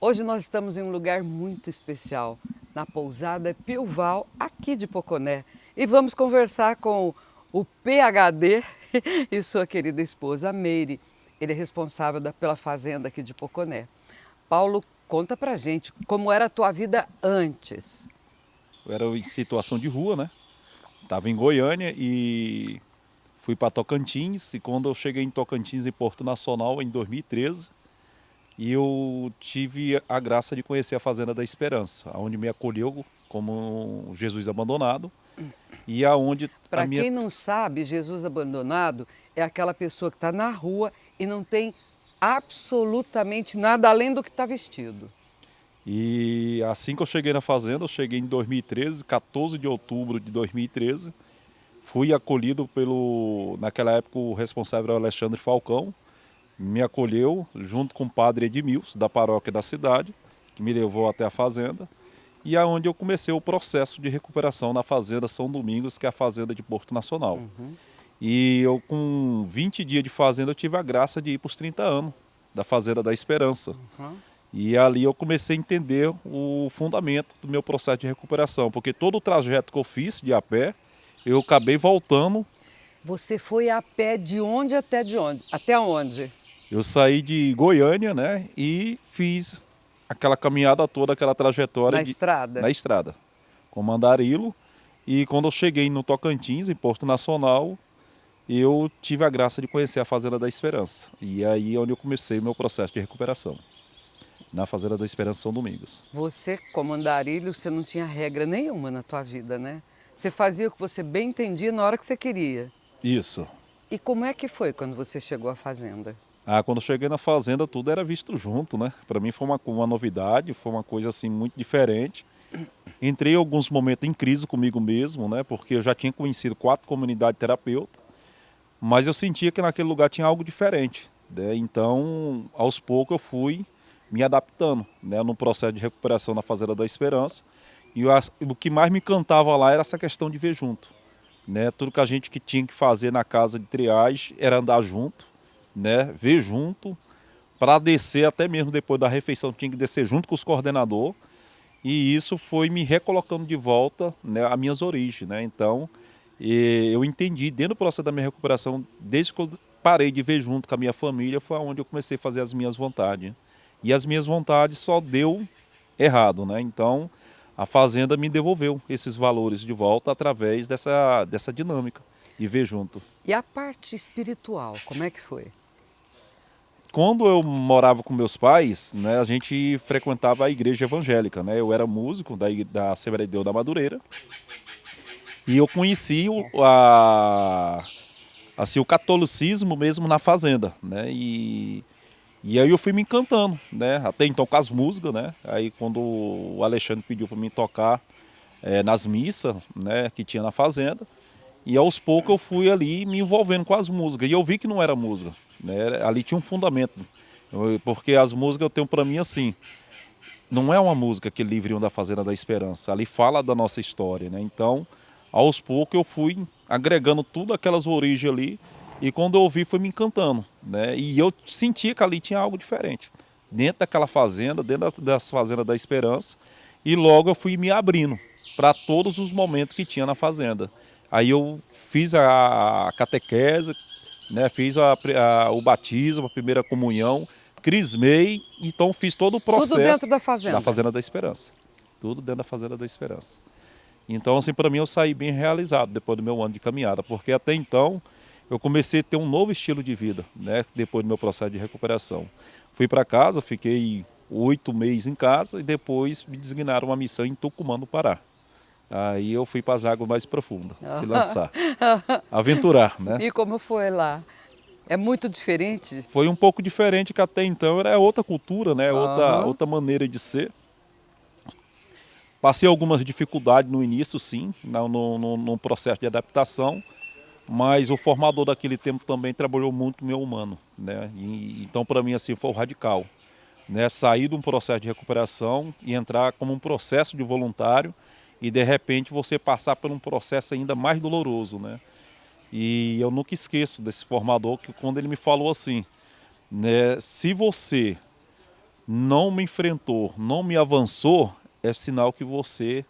Hoje nós estamos em um lugar muito especial, na pousada Pilval, aqui de Poconé. E vamos conversar com o PhD e sua querida esposa Meire. Ele é responsável pela fazenda aqui de Poconé. Paulo, conta pra gente como era a tua vida antes. Eu era em situação de rua, né? Estava em Goiânia e fui para Tocantins. E quando eu cheguei em Tocantins, em Porto Nacional, em 2013, e eu tive a graça de conhecer a Fazenda da Esperança, onde me acolheu como um Jesus abandonado e aonde a Para minha quem não sabe, Jesus abandonado é aquela pessoa que está na rua e não tem absolutamente nada além do que está vestido. e assim que eu cheguei na fazenda, eu cheguei em 2013, 14 de outubro de 2013, fui acolhido naquela época o responsável era o Alexandre Falcão, me acolheu junto com o padre Edmilson, da paróquia da cidade, que me levou até a fazenda, e aonde eu comecei o processo de recuperação na Fazenda São Domingos, que é a fazenda de Porto Nacional. E eu, com 20 dias de fazenda, eu tive a graça de ir para os 30 anos da Fazenda da Esperança. Uhum. E ali eu comecei a entender o fundamento do meu processo de recuperação, porque todo o trajeto que eu fiz de a pé, eu acabei voltando. Você foi a pé de onde até de onde? Até onde? Eu saí de Goiânia, né, e fiz aquela caminhada toda, aquela trajetória Na estrada? na estrada, com Mandarilo. E quando eu cheguei no Tocantins, em Porto Nacional, eu tive a graça de conhecer a Fazenda da Esperança. E aí é onde eu comecei o meu processo de recuperação, na Fazenda da Esperança São Domingos. Você, como andarilho, você não tinha regra nenhuma na tua vida, né? Você fazia o que você bem entendia na hora que você queria. Isso. E como é que foi quando você chegou à fazenda? Quando eu cheguei na fazenda, tudo era visto junto, né? Para mim foi uma novidade, foi uma coisa assim muito diferente. Entrei em alguns momentos em crise comigo mesmo, né? Porque eu já tinha conhecido 4 comunidades terapeutas, mas eu sentia que naquele lugar tinha algo diferente, né? Então, aos poucos eu fui me adaptando, né? No processo de recuperação na Fazenda da Esperança. E o que mais me encantava lá era essa questão de ver junto, né? Tudo que a gente que tinha que fazer na casa de triagem era andar junto, né? Ver junto, para descer até mesmo depois da refeição tinha que descer junto com os coordenadores. E isso foi me recolocando de volta, né, às minhas origens, né? Então, eu entendi dentro do processo da minha recuperação, desde que eu parei de ver junto com a minha família, foi onde eu comecei a fazer as minhas vontades. E as minhas vontades só deu errado, né? Então, a fazenda me devolveu esses valores de volta através dessa dinâmica de ver junto. E a parte espiritual, como é que foi? Quando eu morava com meus pais, né, a gente frequentava a igreja evangélica, né? Eu era músico da Assembleia de Deus da Madureira e eu conheci assim, o catolicismo mesmo na fazenda, né? E aí eu fui me encantando, né? Até então com as músicas, né? Aí quando o Alexandre pediu para mim tocar nas missas, né, que tinha na fazenda, e aos poucos eu fui ali me envolvendo com as músicas. E eu vi que não era música, né? Ali tinha um fundamento. Porque as músicas eu tenho para mim assim, não é uma música que livre da Fazenda da Esperança. Ali fala da nossa história, né? Então, aos poucos eu fui agregando tudo aquelas origens ali. E quando eu ouvi foi me encantando, né? E eu sentia que ali tinha algo diferente. Dentro daquela fazenda, dentro das fazendas da Esperança. E logo eu fui me abrindo para todos os momentos que tinha na fazenda. Aí eu fiz a catequese, né? Fiz o batismo, a primeira comunhão, crismei, então fiz todo o Tudo processo dentro da da fazenda. Fazenda da Esperança. Tudo dentro da Fazenda da Esperança. Então, assim, para mim eu saí bem realizado depois do meu ano de caminhada, porque até então eu comecei a ter um novo estilo de vida, né? Depois do meu processo de recuperação. Fui para casa, fiquei 8 meses em casa e depois me designaram uma missão em Tucumã, no Pará. Aí eu fui para as águas mais profundas, se lançar, aventurar, né? E como foi lá? É muito diferente? Foi um pouco diferente que até então era outra cultura, né? Aham. Outra maneira de ser. Passei algumas dificuldades no início, sim, no processo de adaptação, mas o formador daquele tempo também trabalhou muito no meu humano, né? Então, para mim, assim, foi o radical, né? Sair de um processo de recuperação e entrar como um processo de voluntário e, de repente, você passar por um processo ainda mais doloroso, né? E eu nunca esqueço desse formador que quando ele me falou assim, né? Se você não me enfrentou, não me avançou, é sinal que você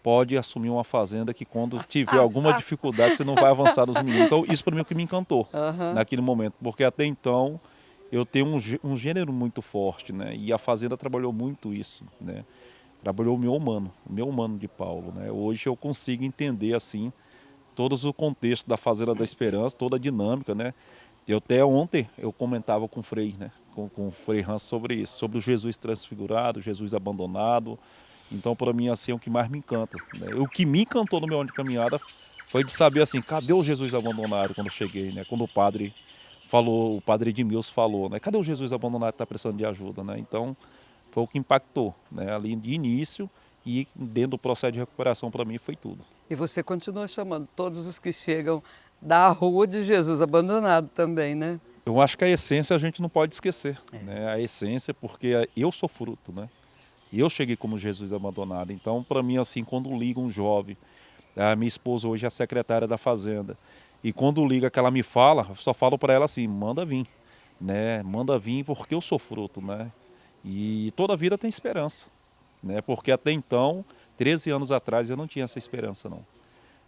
pode assumir uma fazenda que quando tiver alguma dificuldade você não vai avançar nos meninos. Então isso para mim é o que me encantou Aham. naquele momento, porque até então eu tenho um gênero muito forte, né? E a fazenda trabalhou muito isso, né? Trabalhou o meu humano de Paulo, né? Hoje eu consigo entender assim todos o contexto da Fazenda da Esperança, toda a dinâmica, né? Eu até ontem eu comentava com o Frei, né? Com o Frei Hans sobre isso, sobre o Jesus transfigurado, Jesus abandonado. Então, para mim, assim, é o que mais me encanta, né? O que me encantou no meu ano de caminhada foi de saber assim, cadê o Jesus abandonado quando eu cheguei, né? Quando o padre falou, o padre Edmilson falou, né? Cadê o Jesus abandonado que está precisando de ajuda, né? Então, foi o que impactou, né? Ali de início e dentro do processo de recuperação para mim foi tudo. E você continua chamando todos os que chegam da rua de Jesus abandonado também, né? Eu acho que a essência a gente não pode esquecer, né? A essência, porque eu sou fruto, né? E eu cheguei como Jesus abandonado. Então, para mim, assim, quando liga um jovem, a minha esposa hoje é secretária da Fazenda, e quando liga que ela me fala, eu só falo para ela assim, manda vir, né? Manda vir porque eu sou fruto, né? E toda vida tem esperança, né? Porque até então, 13 anos atrás, eu não tinha essa esperança, não.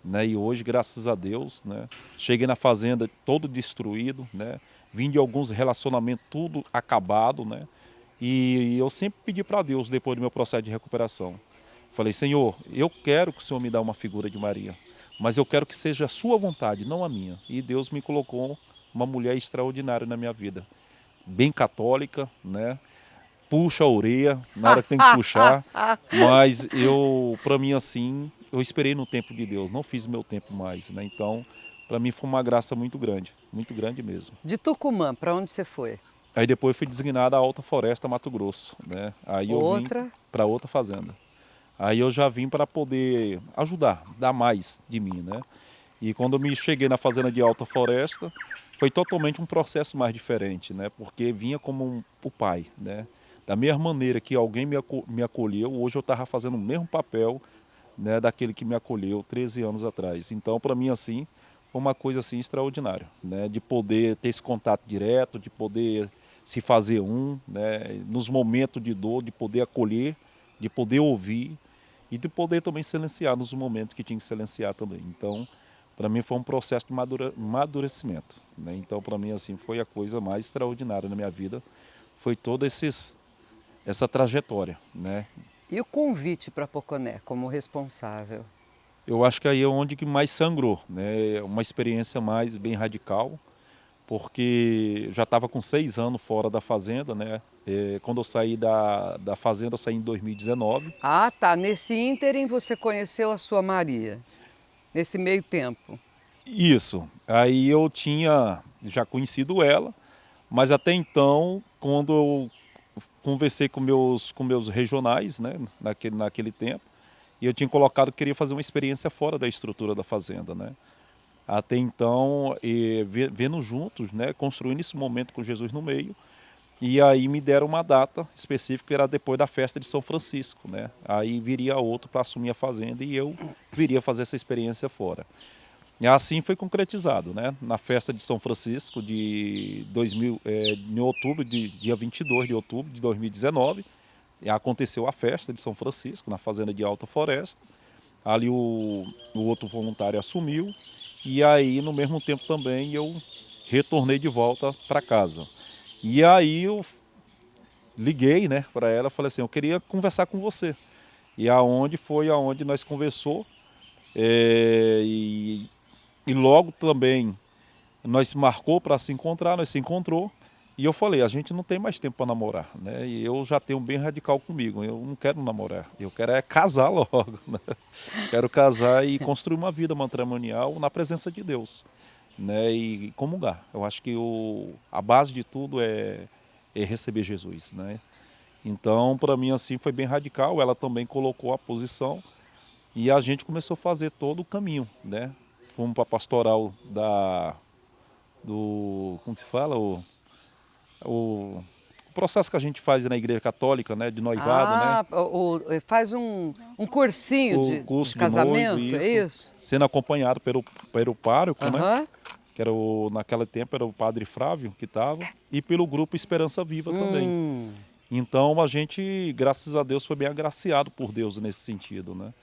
Né? E hoje, graças a Deus, né? Cheguei na fazenda todo destruído, né? Vim de alguns relacionamentos tudo acabado, né? E eu sempre pedi para Deus, depois do meu processo de recuperação. Falei, Senhor, eu quero que o Senhor me dê uma figura de Maria, mas eu quero que seja a sua vontade, não a minha. E Deus me colocou uma mulher extraordinária na minha vida. Bem católica, né? Puxa a orelha na hora que tem que puxar, mas eu, para mim assim, eu esperei no tempo de Deus, não fiz o meu tempo mais, né? Então, para mim foi uma graça muito grande mesmo. De Tucumã, para onde você foi? Aí depois fui designado a Alta Floresta, Mato Grosso, né? Aí eu vim Outra? para outra fazenda. Aí eu já vim para poder ajudar, dar mais de mim, né? E quando eu me cheguei na fazenda de Alta Floresta, foi totalmente um processo mais diferente, né? Porque vinha como o pai, né? Da mesma maneira que alguém me acolheu, hoje eu estava fazendo o mesmo papel, né, daquele que me acolheu 13 anos atrás. Então, para mim, assim, foi uma coisa assim extraordinária, né? De poder ter esse contato direto, de poder se fazer né? Nos momentos de dor, de poder acolher, de poder ouvir e de poder também silenciar nos momentos que tinha que silenciar também. Então, para mim foi um processo de amadurecimento, né? Então, para mim, assim, foi a coisa mais extraordinária na minha vida, foi toda essa trajetória, né? E o convite para Poconé como responsável? Eu acho que aí é onde que mais sangrou, né? Uma experiência mais bem radical, porque já estava com 6 anos fora da fazenda, né? Quando eu saí da fazenda, eu saí em 2019. Ah, tá. Nesse ínterim você conheceu a sua Maria, nesse meio tempo. Isso. Aí eu tinha já conhecido ela, mas até então, quando eu conversei com meus regionais, né? Naquele tempo, e eu tinha colocado que queria fazer uma experiência fora da estrutura da fazenda, né? Até então, vendo juntos, né, construindo esse momento com Jesus no meio, e aí me deram uma data específica, que era depois da festa de São Francisco, né? Aí viria outro para assumir a fazenda e eu viria fazer essa experiência fora. E assim foi concretizado, né? Na festa de São Francisco de 2000, em outubro, dia 22 de outubro de 2019, aconteceu a festa de São Francisco na fazenda de Alta Floresta. Ali o outro voluntário assumiu e aí no mesmo tempo também eu retornei de volta para casa. E aí eu liguei, né, para ela, falei assim, eu queria conversar com você. E aonde nós conversou, é, e, e logo também nós se marcou para se encontrar, nós se encontrou. E eu falei, a gente não tem mais tempo para namorar, né? E eu já tenho bem radical comigo, eu não quero namorar, eu quero é casar logo, né? Quero casar e construir uma vida matrimonial na presença de Deus, né? E comungar. Eu acho que a base de tudo é receber Jesus, né? Então, para mim, assim, foi bem radical. Ela também colocou a posição e a gente começou a fazer todo o caminho, né? Fomos para a pastoral como se fala? O processo que a gente faz na igreja católica, né? De noivado, né? Ah, faz um cursinho O de curso de noivo, casamento, é isso. isso? Sendo acompanhado pelo pároco, né? Aham. Que era naquele tempo era o padre Frávio que estava, e pelo grupo Esperança Viva também. Hum. Então a gente, graças a Deus, foi bem agraciado por Deus nesse sentido, né?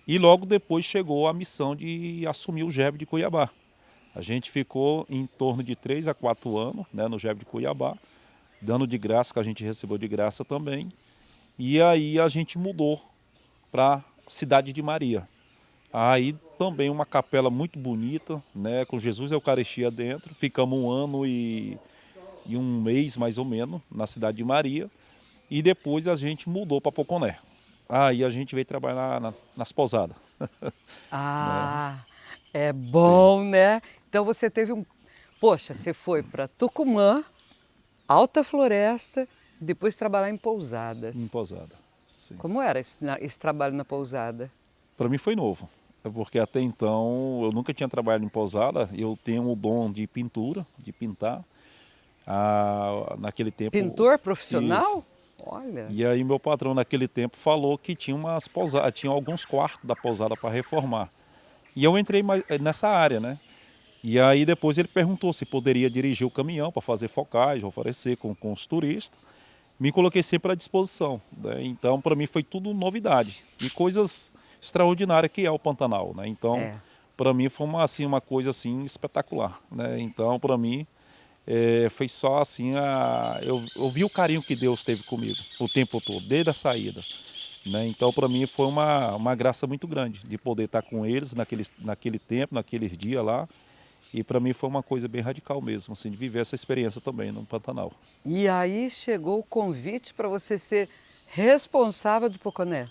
E logo depois chegou a missão de assumir o GEB de Cuiabá. A gente ficou em torno de 3 a 4 anos, né, no GEB de Cuiabá, dando de graça, que a gente recebeu de graça também. E aí a gente mudou para Cidade de Maria. Aí também uma capela muito bonita, né, com Jesus e Eucaristia dentro. Ficamos 1 ano e 1 mês, mais ou menos, na Cidade de Maria. E depois a gente mudou para Poconé. Aí a gente veio trabalhar nas pousadas, né? Ah, é Sim, bom, né? Então você teve um. Poxa, você foi para Tucumã, Alta Floresta, depois trabalhar em em pousadas. pousada. Sim. Como era esse trabalho na pousada? Para mim foi novo, porque até então eu nunca tinha trabalhado em pousada. Eu tenho o dom de pintura, de pintar. Naquele tempo, Pintor isso. profissional? Olha. E aí meu patrão naquele tempo falou que tinha umas pousadas, tinha alguns quartos da pousada para reformar. E eu entrei nessa área, né? E aí depois ele perguntou se poderia dirigir o caminhão para fazer focais, oferecer com os turistas. Me coloquei sempre à disposição, né? Então para mim foi tudo novidade e coisas extraordinárias que é o Pantanal, né? Então É. para mim foi uma coisa assim espetacular, né? Então para mim foi só assim, eu vi o carinho que Deus teve comigo o tempo todo, desde a saída, né? Então para mim foi uma graça muito grande de poder estar com eles naquele tempo, naqueles dias lá. E para mim foi uma coisa bem radical mesmo, assim, de viver essa experiência também no Pantanal. E aí chegou o convite para você ser responsável de Poconé.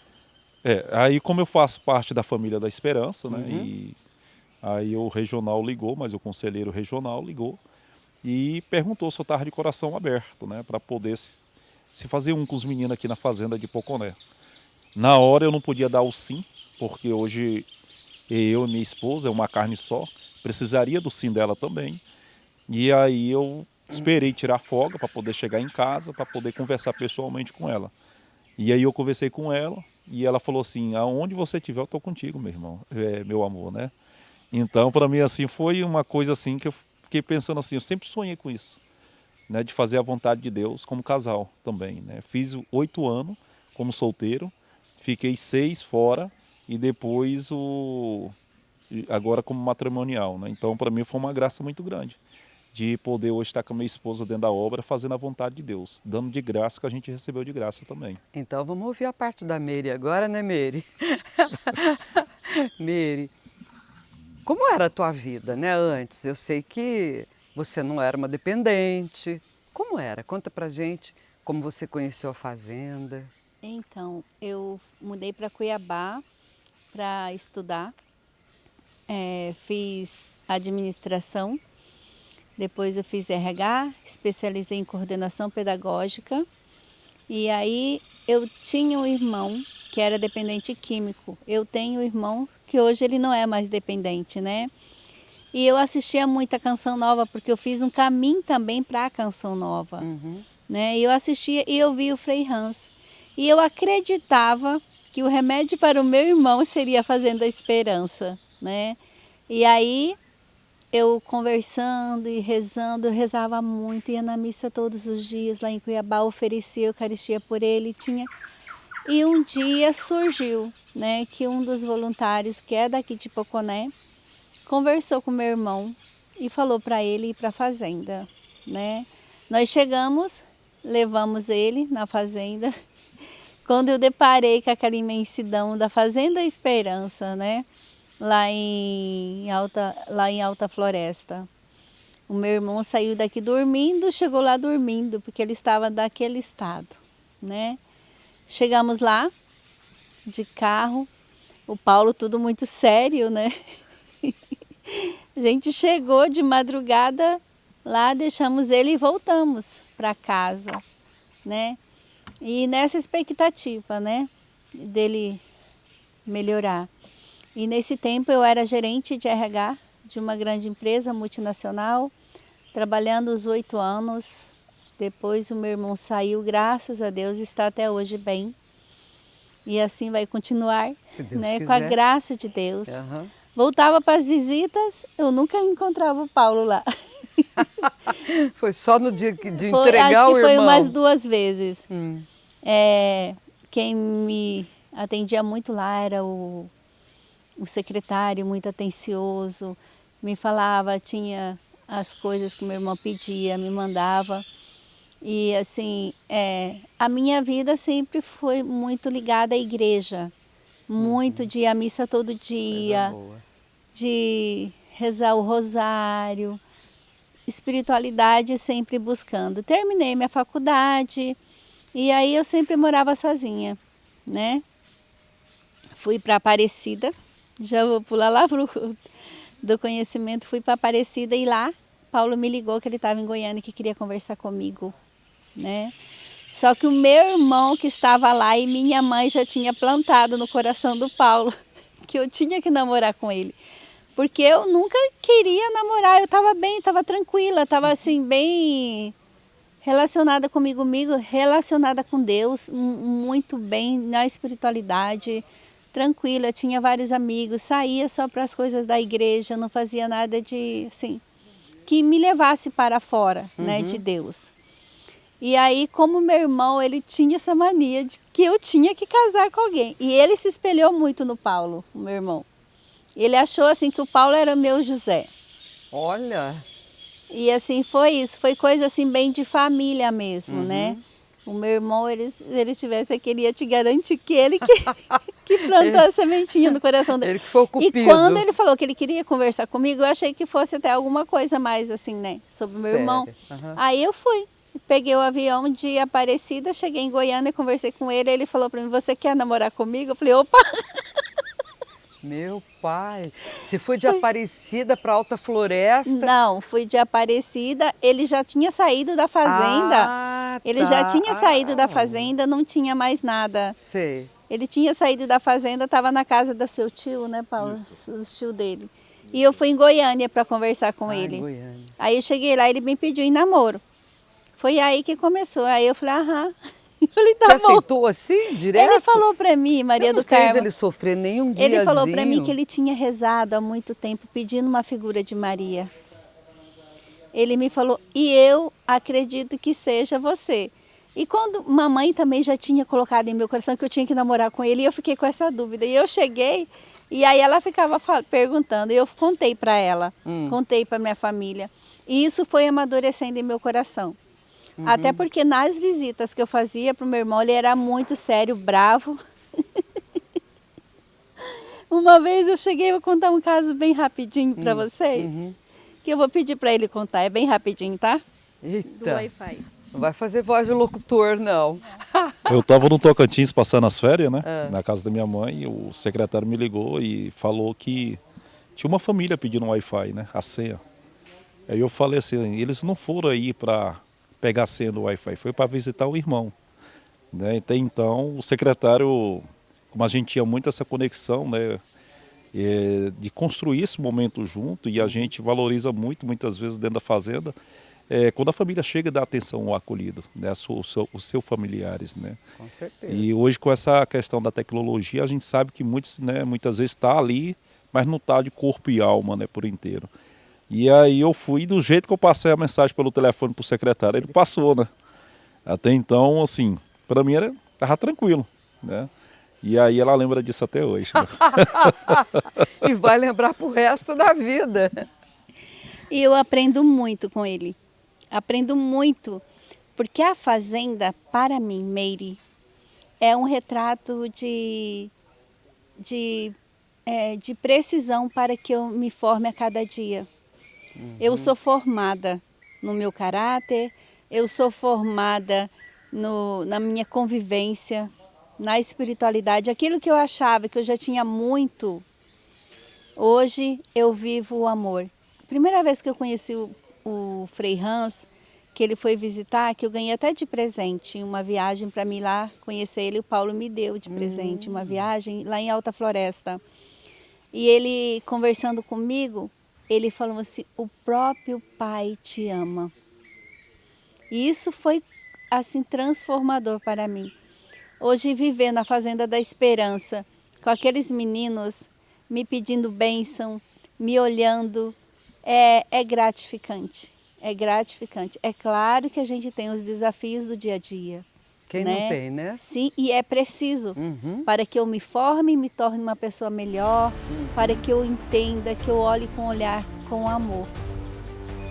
Aí como eu faço parte da família da Esperança, né? Uhum. E aí o regional ligou, mas o conselheiro regional ligou e perguntou se eu estava de coração aberto, né? Para poder se fazer com os meninos aqui na fazenda de Poconé. Na hora eu não podia dar o sim, porque hoje eu e minha esposa é uma carne só, precisaria do sim dela também. E aí eu esperei tirar folga para poder chegar em casa, para poder conversar pessoalmente com ela. E aí eu conversei com ela e ela falou assim: aonde você estiver, eu estou contigo, meu irmão, meu amor, né? Então, para mim, assim, foi uma coisa assim que eu fiquei pensando assim, eu sempre sonhei com isso, né? De fazer a vontade de Deus como casal também, né? Fiz 8 anos como solteiro, fiquei 6 fora e depois agora como matrimonial, né? Então, para mim, foi uma graça muito grande de poder hoje estar com a minha esposa dentro da obra, fazendo a vontade de Deus, dando de graça o que a gente recebeu de graça também. Então vamos ouvir a parte da Meire agora, né, Meire? Meire, como era a tua vida, né, antes? Eu sei que você não era uma dependente. Como era? Conta pra gente como você conheceu a fazenda. Então, eu mudei para Cuiabá para estudar. Fiz administração, depois eu fiz RH, especializei em coordenação pedagógica. E aí eu tinha um irmão que era dependente químico. Eu tenho um irmão que hoje ele não é mais dependente, né? E eu assistia muito a Canção Nova, porque eu fiz um caminho também para a Canção Nova, né? E eu assistia e eu vi o Frei Hans. E eu acreditava que o remédio para o meu irmão seria a Fazenda Esperança, né? E aí eu conversando e rezando, eu rezava muito, ia na missa todos os dias lá em Cuiabá, oferecia a Eucaristia por ele, tinha. E um dia surgiu, né, que um dos voluntários, que é daqui de Poconé, conversou com meu irmão e falou para ele ir para a fazenda, né? Nós chegamos, levamos ele na fazenda. Quando eu deparei com aquela imensidão da Fazenda Esperança, né? Lá em Alta Floresta. O meu irmão saiu daqui dormindo, chegou lá dormindo, porque ele estava daquele estado, né? Chegamos lá, de carro, o Paulo tudo muito sério, né? A gente chegou de madrugada lá, deixamos ele e voltamos para casa, né? E nessa expectativa, né, dele melhorar. E nesse tempo eu era gerente de RH de uma grande empresa multinacional, trabalhando os 8 anos. Depois o meu irmão saiu, graças a Deus, está até hoje bem. E assim vai continuar, Se Deus né, com a quiser. graça de Deus. Aham. Voltava para as visitas, eu nunca encontrava o Paulo lá. Foi só no dia de Foi, entregar acho o que foi irmão? umas 2 vezes. Hum. Quem me atendia muito lá era o secretário, muito atencioso, me falava, tinha as coisas que meu irmão pedia, me mandava. E assim, a minha vida sempre foi muito ligada à igreja, muito de ir à missa todo Coisa dia, boa. de rezar o rosário, espiritualidade sempre buscando. Terminei minha faculdade e aí eu sempre morava sozinha, né? Fui para Aparecida, já vou pular lá pro do conhecimento, fui para Aparecida e lá Paulo me ligou que ele estava em Goiânia e que queria conversar comigo, né? Só que o meu irmão que estava lá e minha mãe já tinha plantado no coração do Paulo que eu tinha que namorar com ele. Porque eu nunca queria namorar, eu estava bem, estava tranquila, estava assim bem relacionada comigo, relacionada com Deus, muito bem na espiritualidade, tranquila, tinha vários amigos, saía só para as coisas da igreja, não fazia nada de assim que me levasse para fora, né, de Deus. E aí, como meu irmão, ele tinha essa mania de que eu tinha que casar com alguém. E ele se espelhou muito no Paulo, o meu irmão. Ele achou assim que o Paulo era meu José. Olha, E assim foi isso, foi coisa assim bem de família mesmo, né? O meu irmão, ele tivesse aqui, ele ia te garantir que ele que plantou a sementinha no coração dele. ele que foi o E cupido. quando ele falou que ele queria conversar comigo, eu achei que fosse até alguma coisa mais assim, né? Sobre o meu irmão. Sério? Aí eu fui, peguei o avião de Aparecida, cheguei em Goiânia, conversei com ele, ele falou para mim, você quer namorar comigo? Eu falei, opa! Meu pai, você foi de Aparecida para Alta Floresta? Não, fui de Aparecida, ele já tinha saído da fazenda. Ah, Ele já tá. tinha saído da fazenda, não tinha mais nada. Sei. Ele tinha saído da fazenda, estava na casa do seu tio, né, Paulo? O tio dele. E eu fui em Goiânia para conversar com ele. Goiânia. Aí eu cheguei lá, ele me pediu em namoro. Foi aí que começou. Aí eu falei, aham. Eu falei, tá Você bom. aceitou assim, direto? Ele falou para mim, Maria Você não do fez Carmo. ele sofrer nenhum diazinho? Ele falou para mim que ele tinha rezado há muito tempo pedindo uma figura de Maria. Ele me falou, e eu acredito que seja você. E quando mamãe também já tinha colocado em meu coração que eu tinha que namorar com ele, eu fiquei com essa dúvida. E eu cheguei, e aí ela ficava perguntando, e eu contei para ela, contei para minha família. E isso foi amadurecendo em meu coração. Até porque nas visitas que eu fazia para o meu irmão, ele era muito sério, bravo. Uma vez eu cheguei, vou contar um caso bem rapidinho para vocês, que eu vou pedir para ele contar, é bem rapidinho, tá? Do Eita, Wi-Fi. não vai fazer voz de locutor, não. Eu estava no Tocantins passando as férias, né? Na casa da minha mãe, e o secretário me ligou e falou que tinha uma família pedindo um Wi-Fi, né? A senha. Aí eu falei assim, eles não foram aí para pegar a senha do Wi-Fi, foi para visitar o irmão. Né? Até então, o secretário, como a gente tinha muito essa conexão, né? De construir esse momento junto, e a gente valoriza muito, muitas vezes dentro da fazenda, quando a família chega e dá atenção ao acolhido, né? Os seus familiares. Né? Com certeza. E hoje, com essa questão da tecnologia, a gente sabe que muitos, né, muitas vezes está ali, mas não está de corpo e alma, né, por inteiro. E aí eu fui, do jeito que eu passei a mensagem pelo telefone para o secretário, ele passou, né? Até então, assim, para mim estava tranquilo, né? E aí ela lembra disso até hoje. Né? E vai lembrar pro resto da vida. E eu aprendo muito com ele. Aprendo muito, porque a fazenda, para mim, Meire, é um retrato de precisão para que eu me forme a cada dia. Eu sou formada no meu caráter, eu sou formada na minha convivência, na espiritualidade. Aquilo que eu achava que eu já tinha muito, hoje eu vivo o amor. Primeira vez que eu conheci o Frei Hans, que ele foi visitar, que eu ganhei até de presente uma viagem para mim lá conhecer ele, o Paulo me deu de presente uma viagem lá em Alta Floresta. E ele conversando comigo, ele falou assim, o próprio Pai te ama. E isso foi assim transformador para mim. Hoje viver na Fazenda da Esperança, com aqueles meninos me pedindo bênção, me olhando, é gratificante. É gratificante. É claro que a gente tem os desafios do dia a dia. Quem né? não tem, né? Sim, e é preciso para que eu me forme e me torne uma pessoa melhor, para que eu entenda, que eu olhe com um olhar com amor.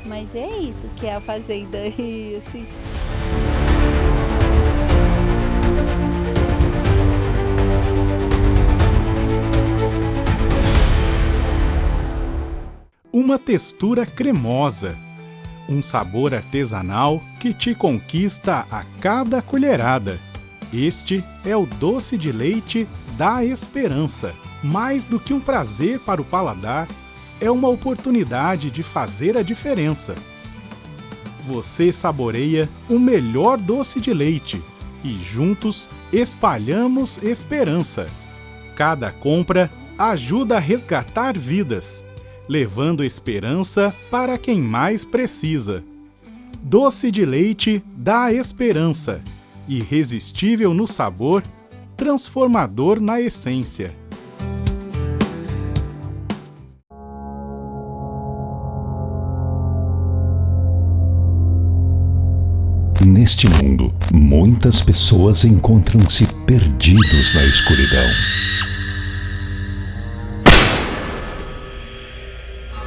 Mas é isso que é a fazenda aí, assim. Uma textura cremosa, um sabor artesanal que te conquista a cada colherada. Este é o doce de leite da Esperança. Mais do que um prazer para o paladar, é uma oportunidade de fazer a diferença. Você saboreia o melhor doce de leite e juntos espalhamos esperança. Cada compra ajuda a resgatar vidas, levando esperança para quem mais precisa. Doce de leite da Esperança, irresistível no sabor, transformador na essência. Neste mundo, muitas pessoas encontram-se perdidos na escuridão.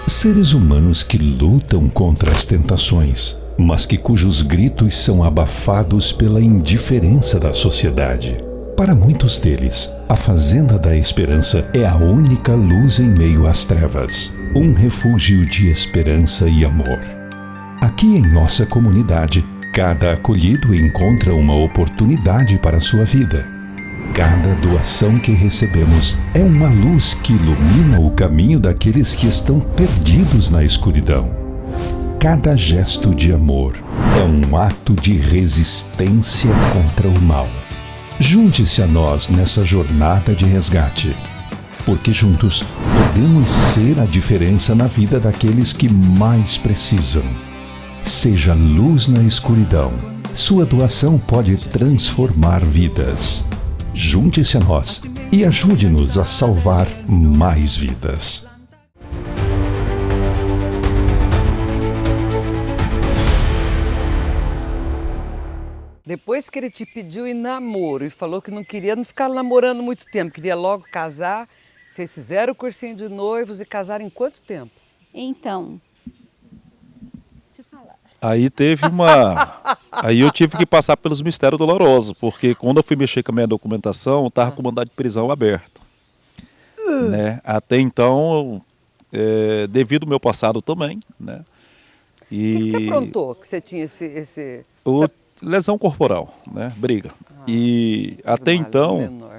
Seres humanos que lutam contra as tentações, mas cujos gritos são abafados pela indiferença da sociedade. Para muitos deles, a Fazenda da Esperança é a única luz em meio às trevas, um refúgio de esperança e amor. Aqui em nossa comunidade, cada acolhido encontra uma oportunidade para a sua vida. Cada doação que recebemos é uma luz que ilumina o caminho daqueles que estão perdidos na escuridão. Cada gesto de amor é um ato de resistência contra o mal. Junte-se a nós nessa jornada de resgate, porque juntos podemos ser a diferença na vida daqueles que mais precisam. Seja luz na escuridão. Sua doação pode transformar vidas. Junte-se a nós e ajude-nos a salvar mais vidas. Depois que ele te pediu em namoro e falou que não queria não ficar namorando muito tempo, queria logo casar, vocês fizeram o cursinho de noivos e casaram em quanto tempo? Então, Aí Aí eu tive que passar pelos mistérios dolorosos, porque quando eu fui mexer com a minha documentação, eu estava com mandado de prisão aberto. Né? Até então, devido ao meu passado também, né? O que você aprontou que você tinha Lesão corporal, né? Briga. E até então,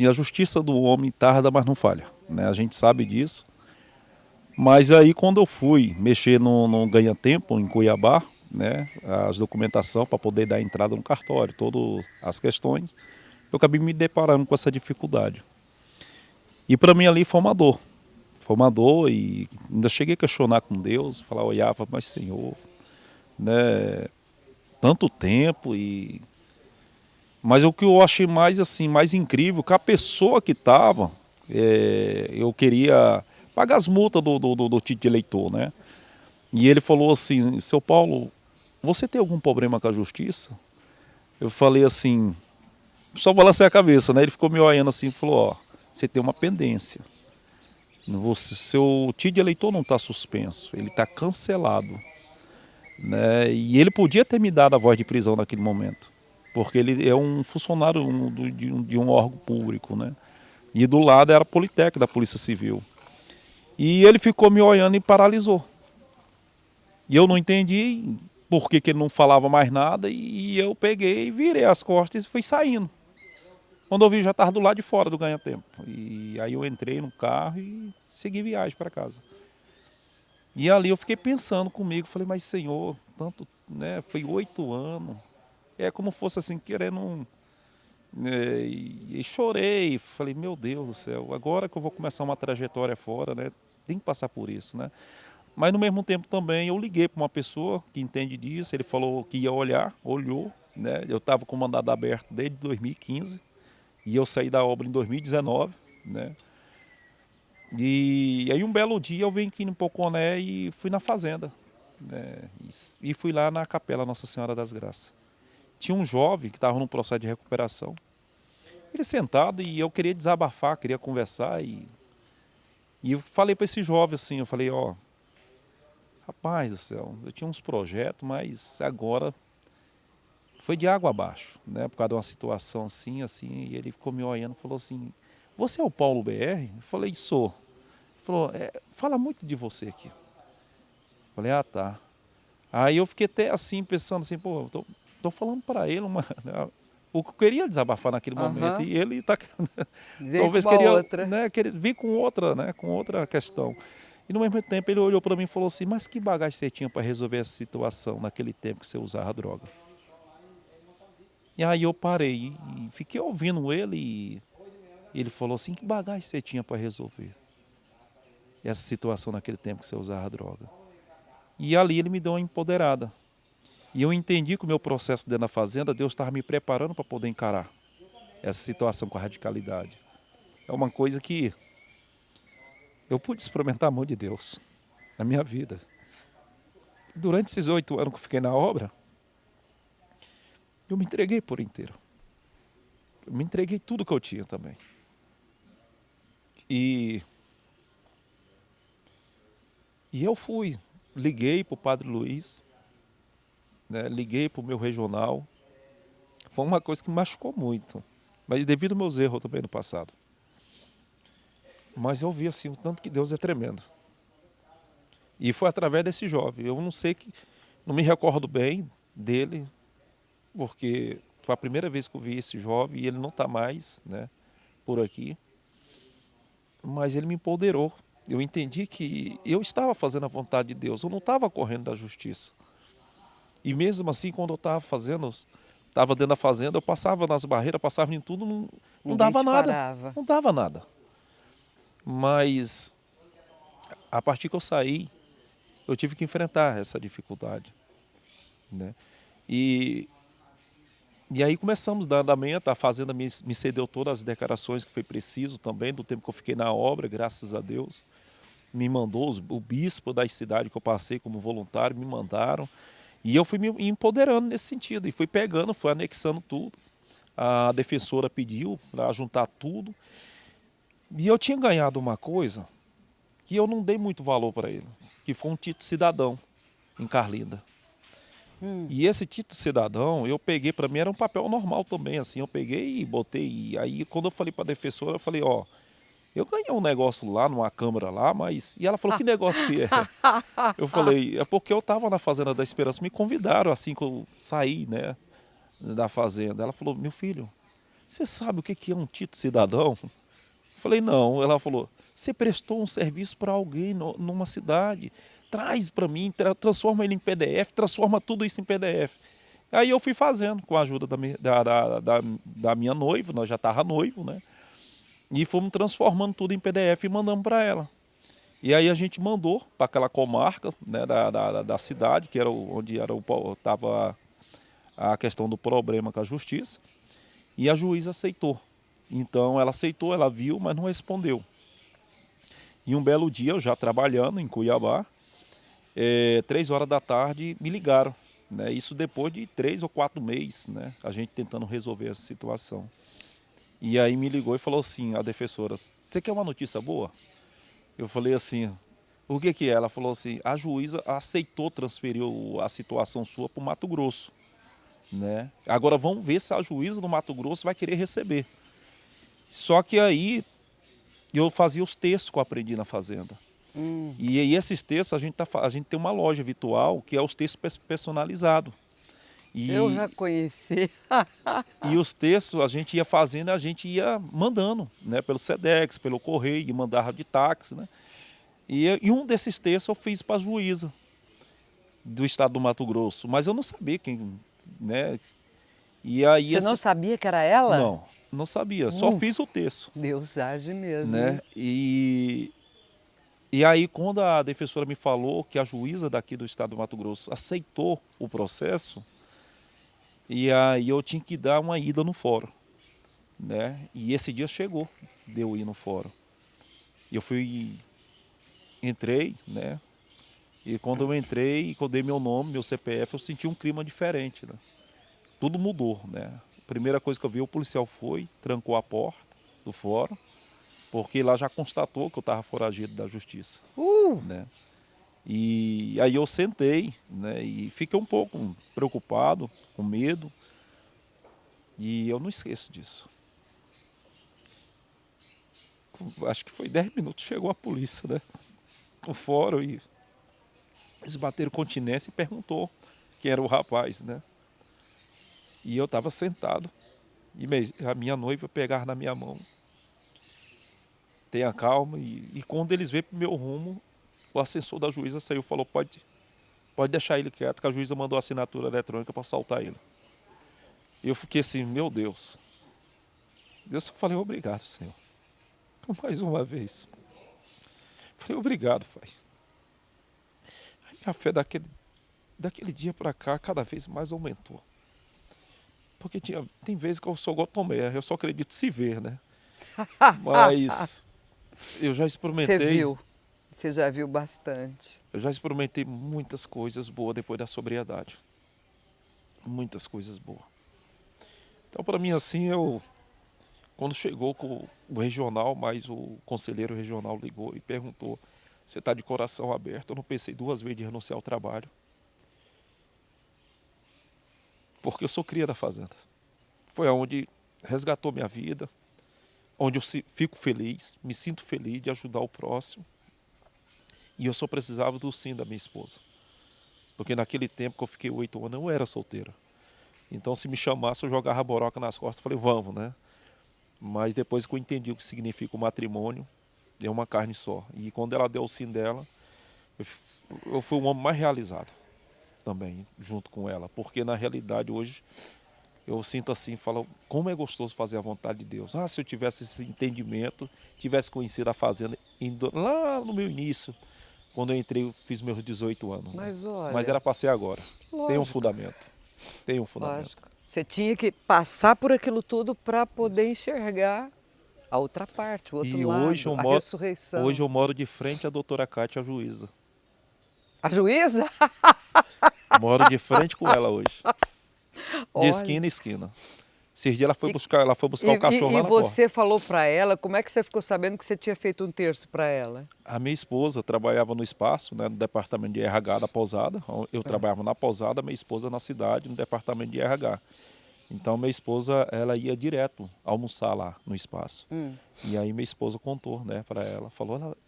a justiça do homem tarda, mas não falha, né? A gente sabe disso. Mas aí quando eu fui mexer no ganha-tempo em Cuiabá, né, as documentação para poder dar entrada no cartório, todas as questões, eu acabei me deparando com essa dificuldade. E para mim ali foi uma dor. Foi uma dor e ainda cheguei a questionar com Deus, falar, olhava, mas Senhor, né, tanto tempo e... Mas o que eu achei mais incrível, que a pessoa que estava, eu queria pagar as multas do título de eleitor, né? E ele falou assim, seu Paulo, você tem algum problema com a justiça? Eu falei assim, só balancei a cabeça, né? Ele ficou me olhando assim e falou, ó, você tem uma pendência. Seu título de eleitor não está suspenso, ele está cancelado. Né? E ele podia ter me dado a voz de prisão naquele momento, porque ele é um funcionário de um órgão público, né? E do lado era a Politec da Polícia Civil. E ele ficou me olhando e paralisou. E eu não entendi por que ele não falava mais nada. E eu peguei, virei as costas e fui saindo. Quando eu vi, já estava do lado de fora do ganha-tempo. E aí eu entrei no carro e segui viagem para casa. E ali eu fiquei pensando comigo. Falei, mas Senhor, tanto, né, foi 8 anos. É como fosse assim, querendo... E chorei, falei, meu Deus do céu, agora que eu vou começar uma trajetória fora, né, tem que passar por isso, né? Mas no mesmo tempo também eu liguei para uma pessoa que entende disso, ele falou que ia olhar, olhou, né? Eu estava com o mandado aberto desde 2015 e eu saí da obra em 2019, né? E aí um belo dia eu vim aqui no Poconé e fui na fazenda, né? E fui lá na capela Nossa Senhora das Graças. Tinha um jovem que estava num processo de recuperação. Ele sentado e eu queria desabafar, queria conversar e eu falei para esse jovem assim, eu falei, ó, rapaz do céu, eu tinha uns projetos, mas agora foi de água abaixo, né? Por causa de uma situação assim, e ele ficou me olhando e falou assim, você é o Paulo BR? Eu falei, sou. Ele falou, fala muito de você aqui. Eu falei, ah, tá. Aí eu fiquei até assim, pensando assim, pô, tô falando para ele o que eu queria desabafar naquele momento, Aham. e ele tá, Veio com talvez uma queria, outra. né, vir com outra, né, com outra questão. E no mesmo tempo ele olhou para mim e falou assim, mas que bagagem você tinha para resolver essa situação naquele tempo que você usava droga? E aí eu parei e fiquei ouvindo ele e ele falou assim, que bagagem você tinha para resolver essa situação naquele tempo que você usava droga? E ali ele me deu uma empoderada. E eu entendi que o meu processo dentro da fazenda, Deus estava me preparando para poder encarar essa situação com a radicalidade. É uma coisa que eu pude experimentar a mão de Deus na minha vida. Durante esses 8 anos que eu fiquei na obra, eu me entreguei por inteiro. Eu me entreguei tudo que eu tinha também. E eu liguei para o Padre Luiz, né, liguei para o meu regional. Foi uma coisa que me machucou muito, mas devido aos meus erros também no passado. Mas eu vi assim, o tanto que Deus é tremendo. E foi através desse jovem. Eu não me recordo bem dele, porque foi a primeira vez que eu vi esse jovem e ele não está mais, né, por aqui. Mas ele me empoderou. Eu entendi que eu estava fazendo a vontade de Deus, eu não estava correndo da justiça. E mesmo assim, quando eu estava dentro da fazenda, eu passava nas barreiras, passava em tudo, não Ninguém dava te nada. parava. Não dava nada. Mas a partir que eu saí, eu tive que enfrentar essa dificuldade, né? E aí começamos a dar andamento, a fazenda me cedeu todas as declarações que foi preciso também, do tempo que eu fiquei na obra, graças a Deus. Me mandou, o bispo da cidade que eu passei como voluntário, me mandaram. E eu fui me empoderando nesse sentido, e fui pegando, fui anexando tudo. A defensora pediu para juntar tudo. E eu tinha ganhado uma coisa que eu não dei muito valor para ele, que foi um título cidadão em Carlinda. E esse título cidadão, eu peguei, para mim era um papel normal também, assim, eu peguei e botei. E aí quando eu falei para a defensora, eu falei, ó, eu ganhei um negócio lá numa câmara lá, mas... E ela falou, que negócio que é? Eu falei, é porque eu estava na Fazenda da Esperança, me convidaram assim que eu saí, né, da fazenda. Ela falou, meu filho, você sabe o que é um título cidadão? Eu falei, não. Ela falou, você prestou um serviço para alguém numa cidade, traz para mim, transforma ele em PDF, transforma tudo isso em PDF. Aí eu fui fazendo, com a ajuda da minha noiva, nós já estávamos noivos, né? E fomos transformando tudo em PDF e mandamos para ela. E aí a gente mandou para aquela comarca, né, da cidade, que era onde estava a questão do problema com a justiça, e a juíza aceitou. Então ela aceitou, ela viu, mas não respondeu. E um belo dia, eu já trabalhando em Cuiabá, 3 horas da tarde, me ligaram. Né, isso depois de 3 ou 4 meses, né, a gente tentando resolver essa situação. E aí me ligou e falou assim, a defensora, você quer uma notícia boa? Eu falei assim, o que é? Ela falou assim, a juíza aceitou transferir a situação sua para o Mato Grosso. Né? Agora vamos ver se a juíza do Mato Grosso vai querer receber. Só que aí eu fazia os textos que eu aprendi na fazenda. E aí esses textos, a gente tem uma loja virtual que é os textos personalizados. Eu já conheci. E os textos a gente ia fazendo, a gente ia mandando, né, pelo Sedex, pelo correio, e mandava de táxi, né? E um desses textos eu fiz para a juíza do estado do Mato Grosso, mas eu não sabia quem, né? E aí Você não sabia que era ela? não sabia, só fiz o texto, Deus age mesmo. né? E aí quando a defensora me falou que a juíza daqui do estado do Mato Grosso aceitou o processo, e aí eu tinha que dar uma ida no fórum, né? E esse dia chegou de eu ir no fórum. E eu entrei, né? E quando eu entrei, quando eu dei meu nome, meu CPF, eu senti um clima diferente, né? Tudo mudou, né? A primeira coisa que eu vi, o policial foi, trancou a porta do fórum, porque lá já constatou que eu estava foragido da justiça, né? E aí eu sentei, né? E fiquei um pouco preocupado, com medo, e eu não esqueço disso. Acho que foi 10 minutos, chegou a polícia, né? No fórum, e eles bateram continência e perguntou quem era o rapaz, né? E eu estava sentado, e a minha noiva pegava na minha mão. Tenha calma, e quando eles veio para o meu rumo, o assessor da juíza saiu e falou, pode deixar ele quieto, que a juíza mandou a assinatura eletrônica para soltar ele. E eu fiquei assim, meu Deus. Eu só falei, obrigado, Senhor. Por mais uma vez. Falei, obrigado, Pai. A minha fé daquele dia para cá, cada vez mais aumentou. Porque tem vezes que eu sou igual Tomé, eu só acredito se ver, né? Mas eu já experimentei. Você viu, você já viu bastante. Eu já experimentei muitas coisas boas depois da sobriedade. Muitas coisas boas. Então, para mim, assim, quando chegou com o regional, mas o conselheiro regional ligou e perguntou, você está de coração aberto? Eu não pensei 2 vezes de renunciar ao trabalho. Porque eu sou cria da fazenda. Foi onde resgatou minha vida, onde eu fico feliz, me sinto feliz de ajudar o próximo. E eu só precisava do sim da minha esposa. Porque naquele tempo que eu fiquei 8 anos, eu era solteiro. Então, se me chamasse, eu jogava a boroca nas costas e falei, vamos, né? Mas depois que eu entendi o que significa o matrimônio, é uma carne só. E quando ela deu o sim dela, eu fui o homem mais realizado também, junto com ela. Porque, na realidade, hoje, eu sinto assim, falo, como é gostoso fazer a vontade de Deus. Se eu tivesse esse entendimento, tivesse conhecido a fazenda lá no meu início, quando eu entrei, eu fiz meus 18 anos. Mas né? olha... Mas era para ser agora. Lógico. Tem um fundamento. Tem um fundamento. Lógico. Você tinha que passar por aquilo tudo para poder enxergar a outra parte, o outro E lado, hoje a ressurreição. Hoje eu moro de frente à doutora Cátia, a juíza. A juíza? Moro de frente com ela hoje. De Olha. esquina a esquina. Esses dias ela foi buscar o cachorro lá na porta. E você falou para ela, como é que você ficou sabendo que você tinha feito um terço para ela? A minha esposa trabalhava no espaço, né, no departamento de RH da pousada. Eu trabalhava na pousada, minha esposa na cidade, no departamento de RH. Então, minha esposa, ela ia direto almoçar lá no espaço. E aí minha esposa contou, né, para ela.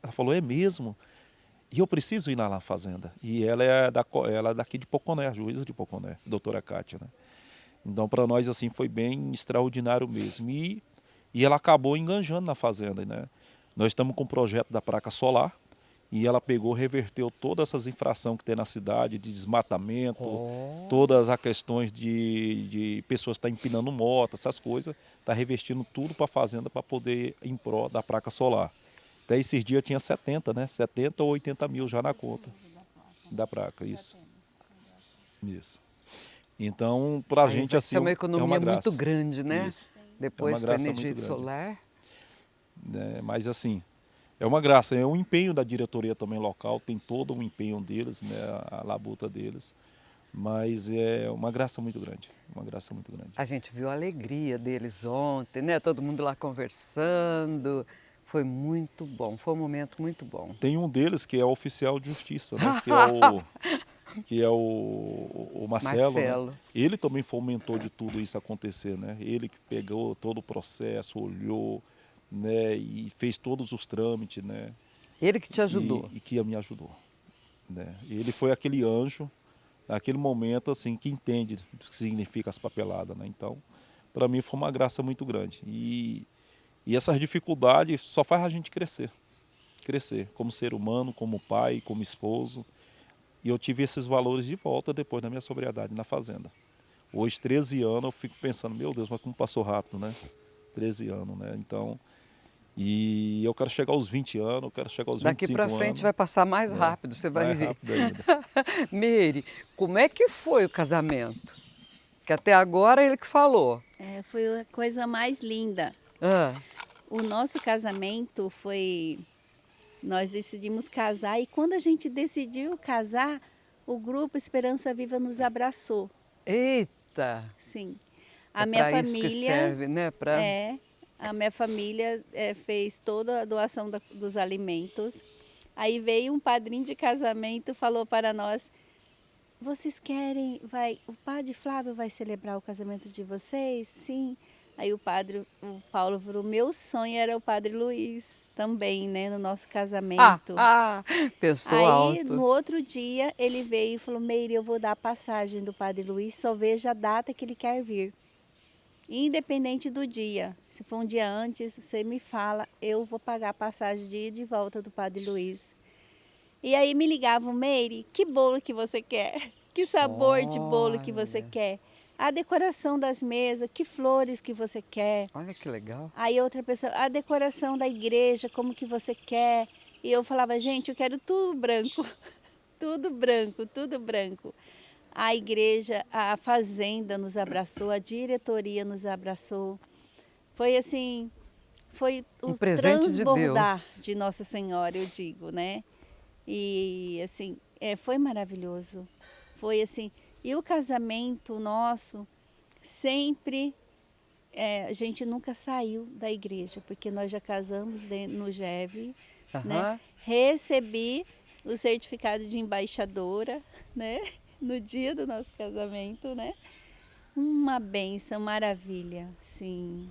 Ela falou, é mesmo? E eu preciso ir lá na fazenda. E ela é daqui de Poconé, a juíza de Poconé, doutora Cátia, né? Então, para nós, assim, foi bem extraordinário mesmo. E ela acabou enganjando na fazenda, né? Nós estamos com um projeto da placa solar e ela pegou, reverteu todas essas infrações que tem na cidade, de desmatamento, todas as questões de pessoas que estão empinando moto, essas coisas, está revestindo tudo para a fazenda para poder ir em prol da placa solar. Até esses dias tinha 70, né? 70 ou 80 mil já na conta da placa, isso. Isso. Então, para a gente, assim, é uma economia muito grande, né? Isso. Depois com a energia solar. Mas, assim, é uma graça. É um empenho da diretoria também local, tem todo um empenho deles, né? A labuta deles. Mas é uma graça muito grande, uma graça muito grande. A gente viu a alegria deles ontem, né? Todo mundo lá conversando. Foi muito bom, foi um momento muito bom. Tem um deles que é oficial de justiça, né? que é o Marcelo. Né? Ele também fomentou de tudo isso acontecer, né? Ele que pegou todo o processo, olhou, né? E fez todos os trâmites, né? Ele que te ajudou. E que me ajudou, né? Ele foi aquele anjo, naquele momento, assim, que entende o que significa as papeladas, né? Então, para mim foi uma graça muito grande. E essas dificuldades só faz a gente crescer. Crescer como ser humano, como pai, como esposo. E eu tive esses valores de volta depois da minha sobriedade na fazenda. Hoje, 13 anos, eu fico pensando, meu Deus, mas como passou rápido, né? 13 anos, né? Então, e eu quero chegar aos 20 anos, eu quero chegar aos 25 anos. Daqui para frente vai passar mais rápido, você vai ver. Mais rápido ainda. Meire, como é que foi o casamento? Que até agora ele que falou. Foi a coisa mais linda. O nosso casamento foi Nós decidimos casar e quando a gente decidiu casar, o grupo Esperança Viva nos abraçou. Eita! Sim. É A minha pra isso que família serve, né? Pra... a minha família fez toda a doação dos alimentos. Aí veio um padrinho de casamento, falou para nós: vocês querem, o padre Flávio vai celebrar o casamento de vocês? Sim. Aí o Paulo falou, meu sonho era o padre Luiz também, né, no nosso casamento. Pensou Aí alto. no outro dia ele veio e falou, Meire, eu vou dar a passagem do padre Luiz, só veja a data que ele quer vir. Independente do dia, se for um dia antes, você me fala, eu vou pagar a passagem de ida e de volta do padre Luiz. E aí me ligavam, Meire, que bolo que você quer? Que sabor de bolo que você quer? A decoração das mesas, que flores que você quer? Olha que legal. Aí outra pessoa, a decoração da igreja, como que você quer? E eu falava, gente, eu quero tudo branco, tudo branco, tudo branco. A igreja, a fazenda nos abraçou, a diretoria nos abraçou. Foi assim, foi o presente de transbordar Deus. de Nossa Senhora, eu digo, né? E assim, foi maravilhoso. Foi assim, e o casamento nosso sempre, a gente nunca saiu da igreja, porque nós já casamos no GEV, né? Recebi o certificado de embaixadora, né? No dia do nosso casamento, né? Uma bênção, maravilha, sim.